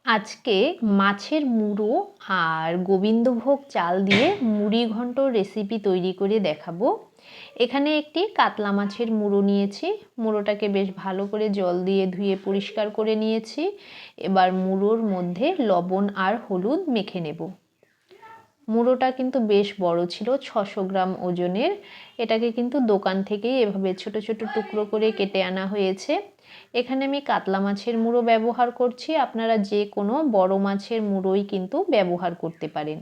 আজকে মাছের মুড়ো আর গোবিন্দভোগ চাল দিয়ে মুড়ি ঘন্ট রেসিপি তৈরি করে দেখাবো। এখানে একটি কাতলা মাছের মুড়ো নিয়েছি। মুড়োটাকে বেশ ভালো করে জল দিয়ে ধুয়ে পরিষ্কার করে নিয়েছি। এবার মুড়োর মধ্যে লবণ আর হলুদ মেখে নেব। মুড়োটা কিন্তু বেশ বড় ছিল, 600 গ্রাম ওজনের। এটাকে কিন্তু দোকান থেকেই এভাবে ছোট ছোট টুকরো করে কেটে আনা হয়েছে। এখানে আমি কাতলা মাছের মুড়ো ব্যবহার করছি, আপনারা যে কোনো বড় মাছের মুড়োই কিন্তু ব্যবহার করতে পারেন।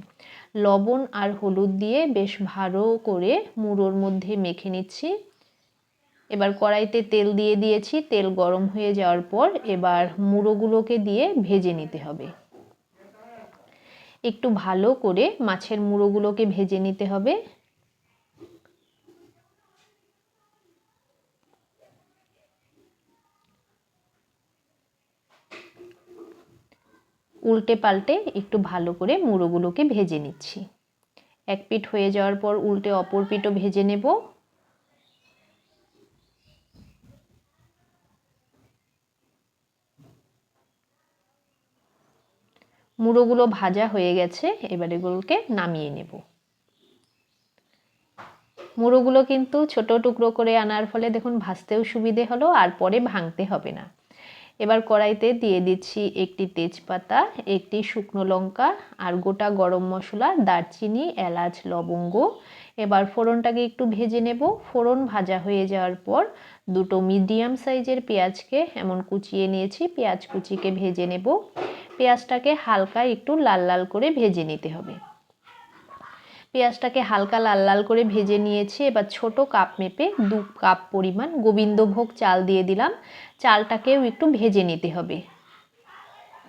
লবণ আর হলুদ দিয়ে বেশ ভালো করে মুড়োর মধ্যে মেখে নিচ্ছি। এবার কড়াইতে তেল দিয়ে দিয়েছি, তেল গরম হয়ে যাওয়ার পর এবার মুড়োগুলোকে দিয়ে ভেজে নিতে হবে। একটু ভালো করে মাছের মুড়োগুলোকে ভেজে নিতে হবে। উল্টে পাল্টে একটু ভালো করে মুড়োগুলোকে ভেজে নিচ্ছি। এক পিঠ হয়ে যাওয়ার পর উল্টে অপর পিঠও ভেজে নেব। মুড়োগুলো ভাজা হয়ে গেছে, এবার এগুলোকে নামিয়ে নেব। মুড়োগুলো কিন্তু ছোট টুকরো করে আনার ফলে দেখুন ভাজতেও সুবিধে হলো আর পরে ভাঙতে হবে না। এবার কড়াইতে দিয়ে দিচ্ছি একটি তেজপাতা, একটি শুকনো লঙ্কা আর গোটা গরম মশলা, দারচিনি, এলাচ, লবঙ্গ। এবার ফোড়নটাকে একটু ভেজে নেব। ফোড়ন ভাজা হয়ে যাওয়ার পর দুটো মিডিয়াম সাইজের পেঁয়াজকে এমন কুচিয়ে নিয়েছি, পেঁয়াজ কুচিকে ভেজে নেব। পেঁয়াজটাকে হালকা একটু লাল লাল করে ভেজে নিতে হবে। পেঁয়াজটাকে হালকা লাল লাল করে ভেজে নিয়েছি। এবার ছোট কাপ মেপে 2 কাপ পরিমাণ গোবিন্দভোগ চাল দিয়ে দিলাম। চালটাকেও একটু ভেজে নিতে হবে।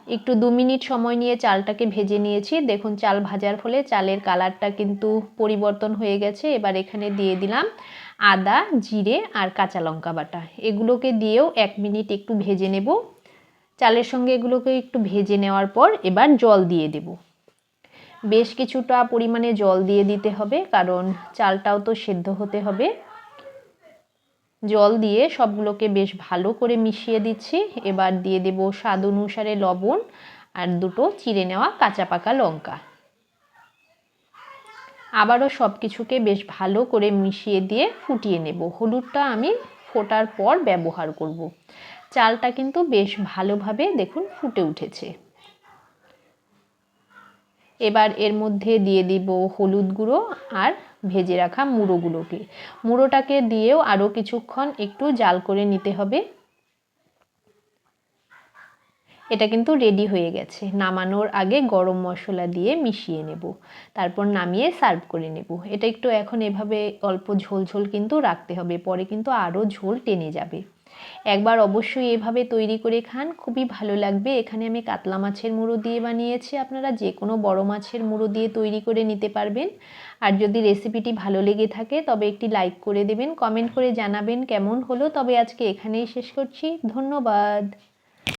একটু 2 মিনিট সময় নিয়ে চালটাকে ভেজে নিয়েছি। দেখুন চাল ভাজার ফলে চালের কালারটা কিন্তু পরিবর্তন হয়ে গেছে। এবার এখানে দিয়ে দিলাম আদা, জিরে আর কাঁচা লঙ্কা বাটা। এগুলোকে দিয়েও 1 মিনিট একটু ভেজে নেব। চালের সঙ্গে এগুলোকে একটু ভেজে নেওয়ার পর এবার জল দিয়ে দেব। বেশ কিছুটা পরিমাণে জল দিয়ে দিতে হবে, কারণ চালটাও তো সেদ্ধ হতে হবে। জল দিয়ে সবগুলোকে বেশ ভালো করে মিশিয়ে দিচ্ছি। এবার দিয়ে দেব স্বাদ অনুসারে লবণ আর দুটো চিড়ে নেওয়া কাঁচা পাকা লঙ্কা। আবারও সব কিছুকে বেশ ভালো করে মিশিয়ে দিয়ে ফুটিয়ে নেব। হলুদটা আমি ফোটার পর ব্যবহার করব। চালটা কিন্তু বেশ ভালোভাবে দেখুন ফুটে উঠেছে। এবার এর মধ্যে দিয়ে দিব হলুদ গুঁড়ো আর ভেজে রাখা মুড়োগুলোকে। মুড়োটাকে দিয়েও আরও কিছুক্ষণ একটু জাল করে নিতে হবে। এটা কিন্তু রেডি হয়ে গেছে। নামানোর আগে গরম মশলা দিয়ে মিশিয়ে নেব, তারপর নামিয়ে সার্ভ করে নেব। এটা একটু এখন এভাবে অল্প ঝোল ঝোল কিন্তু রাখতে হবে, পরে কিন্তু আরও ঝোল টেনে যাবে। একবার অবশ্যই এভাবে তৈরি করে খান, খুবই ভালো লাগবে। এখানে আমি কাতলা মাছের মুড়ো দিয়ে বানিয়েছি, আপনারা যে কোনো বড় মাছের মুড়ো দিয়ে তৈরি করে নিতে পারবেন। আর যদি রেসিপিটি ভালো লেগে থাকে তবে একটি লাইক করে দেবেন, কমেন্ট করে জানাবেন কেমন হলো। তবে আজকে এখানেই শেষ করছি, ধন্যবাদ।